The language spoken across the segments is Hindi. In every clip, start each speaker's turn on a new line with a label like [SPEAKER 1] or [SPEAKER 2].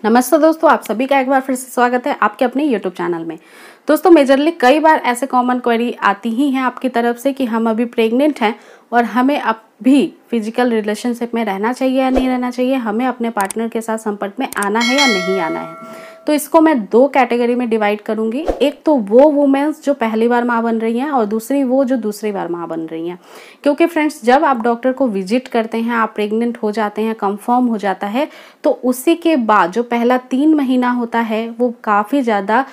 [SPEAKER 1] नमस्ते दोस्तों, आप सभी का एक बार फिर से स्वागत है आपके अपने YouTube चैनल में। दोस्तों मेजरली कई बार ऐसे कॉमन क्वेरी आती ही हैं आपकी तरफ से कि हम अभी प्रेग्नेंट हैं और हमें अब भी फिजिकल रिलेशनशिप में रहना चाहिए या नहीं रहना चाहिए, हमें अपने पार्टनर के साथ संपर्क में आना है या नहीं आना है। तो इसको मैं दो कैटेगरी में डिवाइड करूंगी। एक तो वो वुमेन्स जो पहली बार माँ बन रही हैं और दूसरी वो जो दूसरी बार माँ बन रही हैं। क्योंकि फ्रेंड्स, जब आप डॉक्टर को विजिट करते हैं, आप प्रेग्नेंट हो जाते हैं, कंफर्म हो जाता है, तो उसी के बाद जो पहला 3 महीना होता है वो काफ़ी ज़्यादा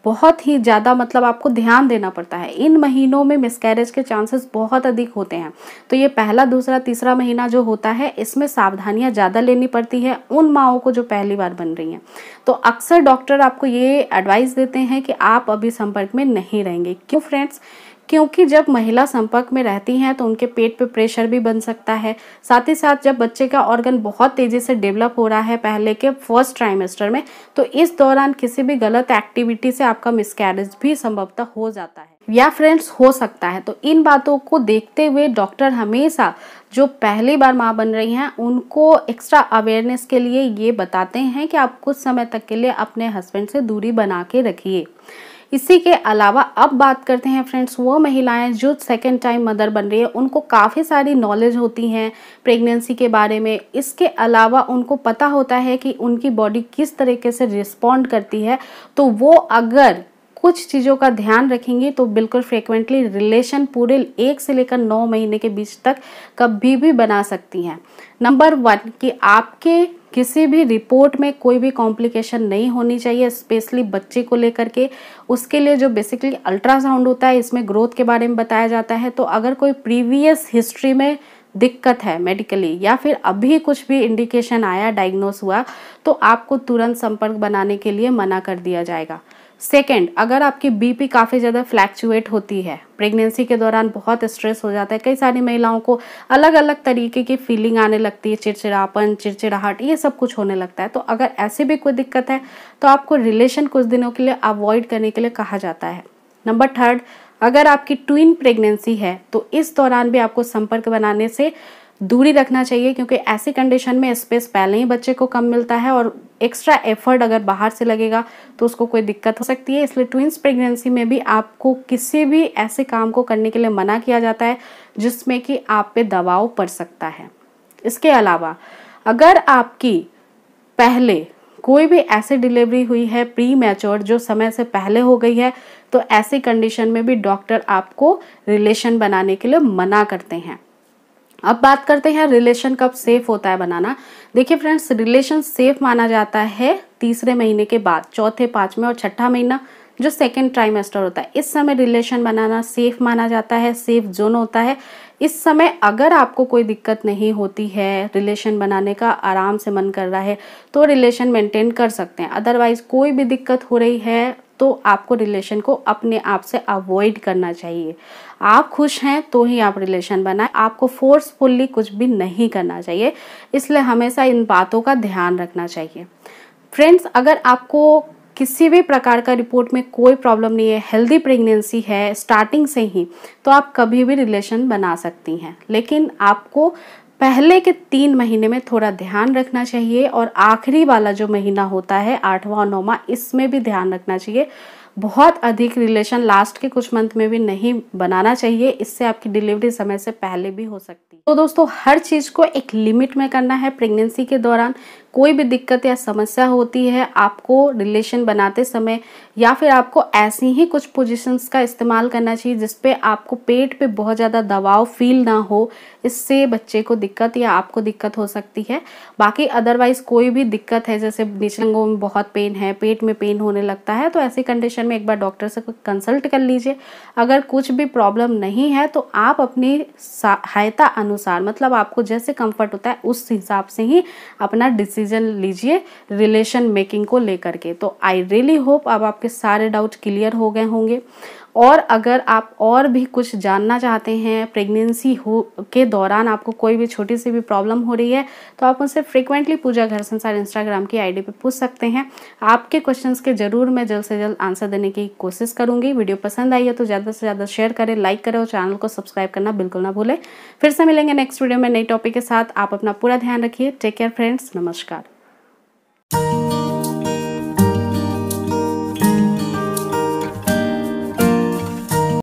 [SPEAKER 1] बहुत ही ज़्यादा मतलब आपको ध्यान देना पड़ता है। इन महीनों में मिसकैरेज के चांसेस बहुत अधिक होते हैं। तो ये पहला, दूसरा, तीसरा महीना जो होता है, इसमें सावधानियां ज़्यादा लेनी पड़ती है उन माँओं को जो पहली बार बन रही हैं। तो अक्सर डॉक्टर आपको ये एडवाइस देते हैं कि आप अभी संपर्क में नहीं रहेंगे। क्यों फ्रेंड्स? क्योंकि जब महिला संपर्क में रहती हैं तो उनके पेट पे प्रेशर भी बन सकता है। साथ ही साथ जब बच्चे का ऑर्गन बहुत तेज़ी से डेवलप हो रहा है पहले के फर्स्ट ट्राइमेस्टर में, तो इस दौरान किसी भी गलत एक्टिविटी से आपका मिसकैरेज भी संभवतः हो जाता है या फ्रेंड्स हो सकता है। तो इन बातों को देखते हुए डॉक्टर हमेशा जो पहली बार माँ बन रही हैं उनको एक्स्ट्रा अवेयरनेस के लिए ये बताते हैं कि आप कुछ समय तक के लिए अपने हस्बैंड से दूरी बना के रखिए। इसी के अलावा अब बात करते हैं फ्रेंड्स, वो महिलाएं जो सेकेंड टाइम मदर बन रही है, उनको काफ़ी सारी नॉलेज होती हैं प्रेगनेंसी के बारे में। इसके अलावा उनको पता होता है कि उनकी बॉडी किस तरीके से रिस्पॉन्ड करती है। तो वो अगर कुछ चीज़ों का ध्यान रखेंगी तो बिल्कुल फ्रिक्वेंटली रिलेशन पूरे 1 से लेकर 9 महीने के बीच तक कभी भी बना सकती हैं। नंबर 1 कि आपके किसी भी रिपोर्ट में कोई भी कॉम्प्लिकेशन नहीं होनी चाहिए, स्पेशली बच्चे को लेकर के। उसके लिए जो बेसिकली अल्ट्रासाउंड होता है, इसमें ग्रोथ के बारे में बताया जाता है। तो अगर कोई प्रीवियस हिस्ट्री में दिक्कत है मेडिकली या फिर अभी कुछ भी इंडिकेशन आया, डायग्नोस हुआ, तो आपको तुरंत संपर्क बनाने के लिए मना कर दिया जाएगा। सेकेंड, अगर आपकी बीपी काफ़ी ज़्यादा फ्लैक्चुएट होती है, प्रेगनेंसी के दौरान बहुत स्ट्रेस हो जाता है, कई सारी महिलाओं को अलग अलग तरीके की फीलिंग आने लगती है, चिड़चिड़ापन, चिड़चिड़ाहट, ये सब कुछ होने लगता है। तो अगर ऐसी भी कोई दिक्कत है तो आपको रिलेशन कुछ दिनों के लिए अवॉइड करने के लिए कहा जाता है। नंबर 3, अगर आपकी ट्विन प्रेगनेंसी है तो इस दौरान भी आपको संपर्क बनाने से दूरी रखना चाहिए, क्योंकि ऐसी कंडीशन में स्पेस पहले ही बच्चे को कम मिलता है और एक्स्ट्रा एफर्ट अगर बाहर से लगेगा तो उसको कोई दिक्कत हो सकती है। इसलिए ट्विंस प्रेगनेंसी में भी आपको किसी भी ऐसे काम को करने के लिए मना किया जाता है जिसमें कि आप पे दबाव पड़ सकता है। इसके अलावा अगर आपकी पहले कोई भी ऐसी डिलीवरी हुई है प्री मैच्योर जो समय से पहले हो गई है, तो ऐसी कंडीशन में भी डॉक्टर आपको रिलेशन बनाने के लिए मना करते हैं। अब बात करते हैं रिलेशन कब सेफ होता है बनाना। देखिए फ्रेंड्स, रिलेशन सेफ माना जाता है तीसरे महीने के बाद, चौथे, 5वें और 6ठा महीना जो सेकेंड ट्राइमेस्टर होता है, इस समय रिलेशन बनाना सेफ माना जाता है, सेफ जोन होता है। इस समय अगर आपको कोई दिक्कत नहीं होती है, रिलेशन बनाने का आराम से मन कर रहा है, तो रिलेशन मेंटेन कर सकते हैं। अदरवाइज कोई भी दिक्कत हो रही है तो आपको रिलेशन को अपने आप से अवॉइड करना चाहिए। आप खुश हैं तो ही आप रिलेशन बनाएं, आपको फोर्सफुली कुछ भी नहीं करना चाहिए। इसलिए हमेशा इन बातों का ध्यान रखना चाहिए। फ्रेंड्स, अगर आपको किसी भी प्रकार का रिपोर्ट में कोई प्रॉब्लम नहीं है, हेल्दी प्रेगनेंसी है स्टार्टिंग से ही, तो आप कभी भी रिलेशन बना सकती हैं। लेकिन आपको पहले के 3 महीने में थोड़ा ध्यान रखना चाहिए और आखिरी वाला जो महीना होता है 8वां और 9वां, इसमें भी ध्यान रखना चाहिए। बहुत अधिक रिलेशन लास्ट के कुछ मंथ में भी नहीं बनाना चाहिए, इससे आपकी डिलीवरी समय से पहले भी हो सकती है। तो दोस्तों, हर चीज़ को एक लिमिट में करना है। प्रेगनेंसी के दौरान कोई भी दिक्कत या समस्या होती है आपको रिलेशन बनाते समय, या फिर आपको ऐसी ही कुछ पोजीशंस का इस्तेमाल करना चाहिए जिसपे आपको पेट पे बहुत ज़्यादा दबाव फील ना हो, इससे बच्चे को दिक्कत या आपको दिक्कत हो सकती है। बाकी अदरवाइज कोई भी दिक्कत है, जैसे निचले अंगों में बहुत पेन है, पेट में पेन होने लगता है, तो ऐसी कंडीशन में एक बार डॉक्टर से कंसल्ट कर लीजिए। अगर कुछ भी प्रॉब्लम नहीं है तो आप अपनी सहायता अनुसार, मतलब आपको जैसे कंफर्ट होता है उस हिसाब से ही अपना डिसीजन लीजिए रिलेशन मेकिंग को लेकर के। तो आई रियली होप अब आपके सारे डाउट क्लियर हो गए होंगे। और अगर आप और भी कुछ जानना चाहते हैं, प्रेगनेंसी के दौरान आपको कोई भी छोटी सी भी प्रॉब्लम हो रही है, तो आप मुझसे फ्रिक्वेंटली पूजा घर संसार इंस्टाग्राम की आईडी पे पूछ सकते हैं। आपके क्वेश्चंस के जरूर मैं जल्द से जल्द आंसर देने की कोशिश करूंगी। वीडियो पसंद आई है तो ज़्यादा से ज़्यादा शेयर करें, लाइक करें और चैनल को सब्सक्राइब करना बिल्कुल ना भूलें। फिर से मिलेंगे नेक्स्ट वीडियो में नई टॉपिक के साथ। आप अपना पूरा ध्यान रखिए। टेक केयर फ्रेंड्स, नमस्कार।